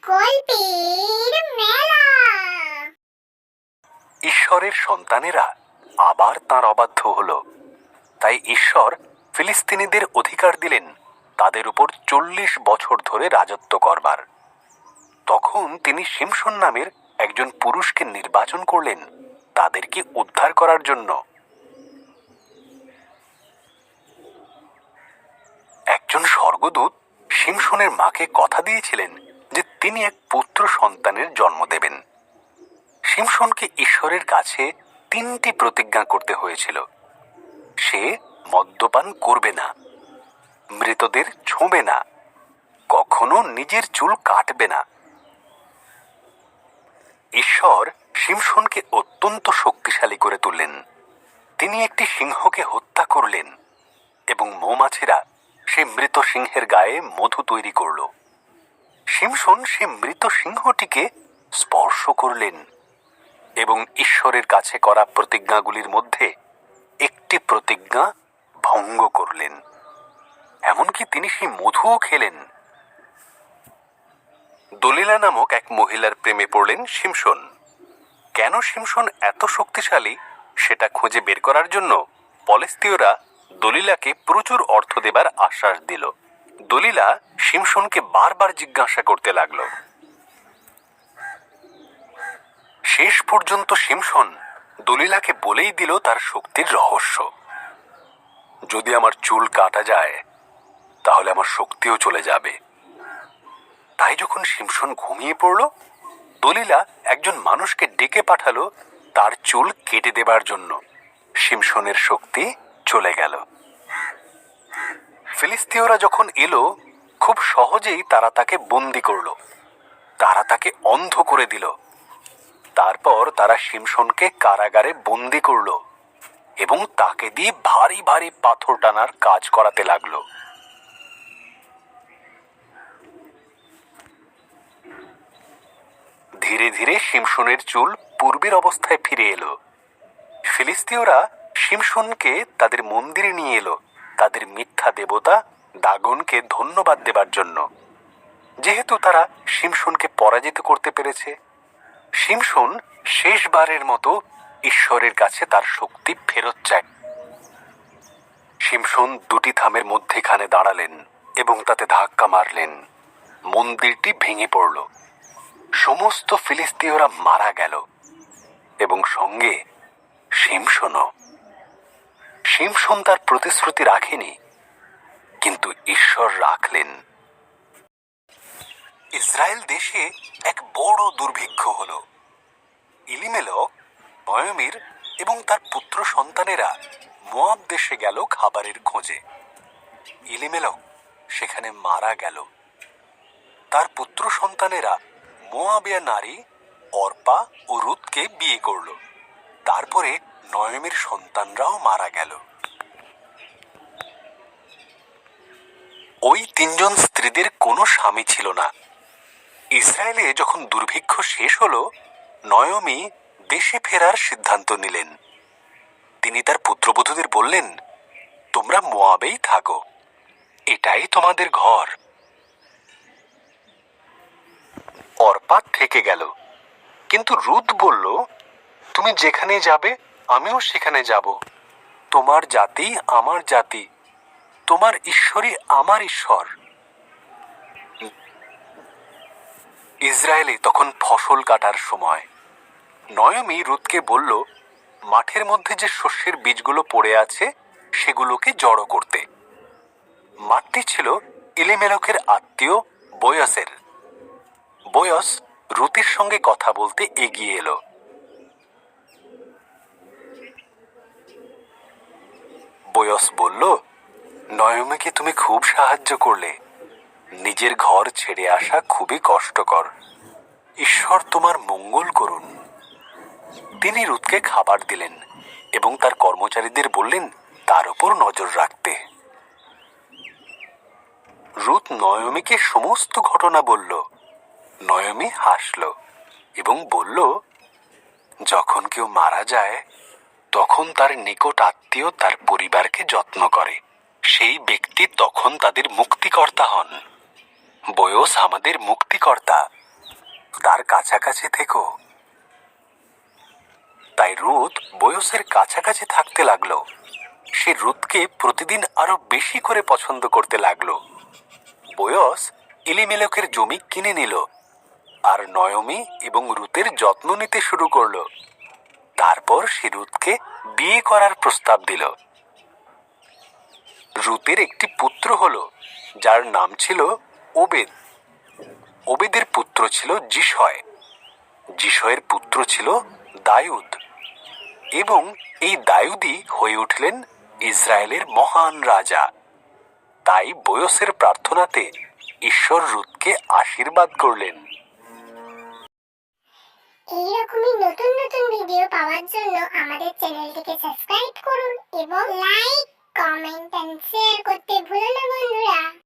গল্পের মেলা। ঈশ্বরের সন্তানেরা আবার তাঁর অবাধ্য হল। তাই ঈশ্বর ফিলিস্তিনিদের অধিকার দিলেন তাদের উপর 40 বছর ধরে রাজত্ব করবার। তখন তিনি শিমশন নামের একজন পুরুষকে নির্বাচন করলেন তাদেরকে উদ্ধার করার জন্য। একজন স্বর্গদূত শিমশনের মাকে কথা দিয়েছিলেন যে তিনি এক পুত্র সন্তানের জন্ম দেবেন। শিমশনকে ঈশ্বরের কাছে 3টি প্রতিজ্ঞা করতে হয়েছিল। সে মদ্যপান করবে না, মৃতদের ছোঁবে না, কখনো নিজের চুল কাটবে না। ঈশ্বর শিমশনকে অত্যন্ত শক্তিশালী করে তুললেন। তিনি একটি সিংহকে হত্যা করলেন এবং মৌমাছিরা সে মৃত সিংহের গায়ে মধু তৈরি করল। শিমশন সে মৃত সিংহটিকে স্পর্শ করলেন এবং ঈশ্বরের কাছে করা প্রতিজ্ঞাগুলির মধ্যে একটি প্রতিজ্ঞা ভঙ্গ করলেন। এমনকি তিনি সেই মধুও খেলেন। দলিলা নামক এক মহিলার প্রেমে পড়লেন শিমশন। কেন শিমশন এত শক্তিশালী সেটা খুঁজে বের করার জন্য পলেস্তীয়রা দলিলাকে প্রচুর অর্থ দেবার আশ্বাস দিল। দলিলা শিমশনকে বারবার জিজ্ঞাসা করতে লাগল। শেষ পর্যন্ত শিমশন দলিলাকে বলেই দিল তার শক্তির রহস্য। যদি আমার চুল কাটা যায় তাহলে আমার শক্তিও চলে যাবে। তাই যখন শিমশন ঘুমিয়ে পড়ল, দলিলা একজন মানুষকে ডেকে পাঠালো তার চুল কেটে দেবার জন্য। শিমশনের শক্তি চলে গেল। ফিলিস্তীয়রা যখন এলো, খুব সহজেই তারা তাকে বন্দি করল। তারা তাকে অন্ধ করে দিল। তারপর তারা শিমশনকে কারাগারে বন্দি করল এবং তাকে দিয়ে ভারী ভারী পাথর টানার কাজ করাতে লাগলো। ধীরে ধীরে শিমশনের চুল পূর্বের অবস্থায় ফিরে এলো। ফিলিস্তীয়রা শিমশনকে তাদের মন্দিরে নিয়ে এলো তাদের মিথ্যা দেবতা দাগনকে ধন্যবাদ দেবার জন্য। যেহেতু তারা শিমশনকে পরাজিত করতে পেরেছে, শিমশন শেষবারের মতো ঈশ্বরের কাছে তার শক্তি ফেরত চায়। শিমশন 2টি থামের মধ্যেখানে দাঁড়ালেন এবং তাতে ধাক্কা মারলেন। মন্দিরটি ভেঙে পড়ল। সমস্ত ফিলিস্তীয়রা মারা গেল এবং সঙ্গে শিমশনও। শিমশন তার প্রতিশ্রুতি রাখেনি, কিন্তু ঈশ্বর রাখলেন। ইসরায়েল দেশে এক বড় দুর্ভিক্ষ হল। ইলিমেলক, নয়মির এবং তার পুত্র সন্তানেরা মোয়াব দেশে গেল খাবারের খোঁজে। ইলিমেলক সেখানে মারা গেল। তার পুত্র সন্তানেরা মোয়াবিয়া নারী অর্পা ও রুতকে বিয়ে করল। তারপরে নয়মির সন্তানরাও মারা গেল। ওই 3জন স্ত্রীদের কোনো স্বামী ছিল না। ইসরায়েলে যখন দুর্ভিক্ষ শেষ হলো, নয়মি দেশে ফেরার সিদ্ধান্ত নিলেন। তিনি তার পুত্রবধূদের বললেন, তোমরা মোয়াবেই থাকো, এটাই তোমাদের ঘর। অর্পা থেকে গেল, কিন্তু রুত বলল, তুমি যেখানে যাবে আমিও সেখানে যাব। তোমার জাতি আমার জাতি, তোমার ঈশ্বরই আমার ঈশ্বর। ইসরায়েলে তখন ফসল কাটার সময়। নয়মি রুতকে বলল, মাঠের মধ্যে যে শস্যের বীজগুলো পড়ে আছে সেগুলোকে জড়ো করতে। মাঠটি ছিল এলিমেলকের আত্মীয় বয়সের। বয়স রুতের সঙ্গে কথা বলতে এগিয়ে এলো। বয়স বলল, নয়মিকে তুমি খুব সাহায্য করলে। নিজের ঘর ছেড়ে আসা খুবই কষ্টকর। ঈশ্বর তোমার মঙ্গল করুন। তিনি রুতকে খাবার দিলেন এবং তার কর্মচারীদের বললেন তার উপর নজর রাখতে। রুত নয়মিকে সমস্ত ঘটনা বলল। নয়মি হাসল এবং বলল, যখন কেউ মারা যায় তখন তার নিকট আত্মীয় তার পরিবারকে যত্ন করে। সেই ব্যক্তি তখন তাদের মুক্তিকর্তা হন। বয়স আমাদের মুক্তিকর্তা। তার কাছাকাছি থেকো। তাই রুথ বয়সের কাছাকাছি থাকতে লাগলো। সে রুথকে প্রতিদিন আরো বেশি করে পছন্দ করতে লাগলো। বয়স এলিমেলেকের জমি কিনে নিল আর নয়মি এবং রুথের যত্ন নিতে শুরু করলো। তারপর সে রুথকে বিয়ে করার প্রস্তাব দিল। রুথের একটি পুত্র হলো, যার নাম ছিল ওবেদ। ওবেদের পুত্র ছিল যিশয়। যিশয়ের পুত্র ছিল দায়ুদ, এবং এই দায়ুদই হয়ে উঠলেন ইসরায়েলের মহান রাজা। তাই বয়সের প্রার্থনাতে ঈশ্বর রুথকে আশীর্বাদ করলেন। এইরকমই নতুন নতুন ভিডিও পাওয়ার জন্য আমাদের চ্যানেলটিকে সাবস্ক্রাইব করুন এবং লাইক, কমেন্ট এন্ড শেয়ার করতে ভুলো না বন্ধুরা।